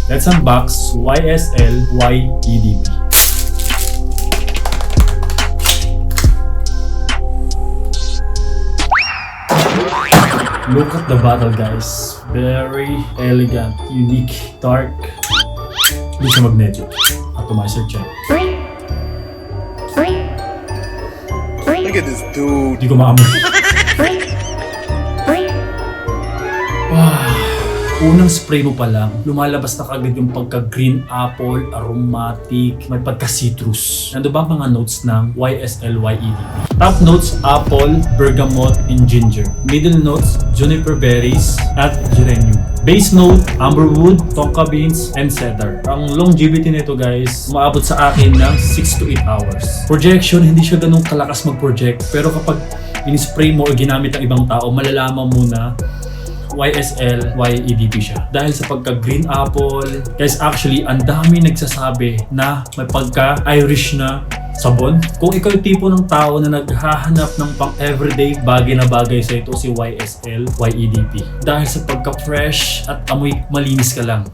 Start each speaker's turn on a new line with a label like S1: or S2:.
S1: Let's unbox YSL YEDP. Look at the bottle, guys. Very elegant, unique, dark. Hindi siya magnetic. Atomizer check.
S2: Look at this dude.
S1: Hindi ko maamoy. Wow. Unang spray mo pa lang, lumalabas na kagad yung pagka-green apple, aromatic, may pagka-citrus. Nando ba ang mga notes ng YSL YEDP? Top notes, apple, bergamot, and ginger. Middle notes, juniper berries, at geranium. Base note, amberwood, tonka beans, and cedar. Ang longevity nito, guys, umaabot sa akin ng 6 to 8 hours. Projection, hindi siya ganun kalakas mag-project. Pero kapag in-spray mo o ginamit ng ibang tao, malalaman mo na YSL YEDP siya. Dahil sa pagka-green apple, guys, actually, ang dami nagsasabi na may pagka-Irish na sabon. Kung ikaw yung tipo ng tao na naghahanap ng pang-everyday bagay na bagay sa ito, si YSL YEDP. Dahil sa pagka-fresh at amoy malinis ka lang.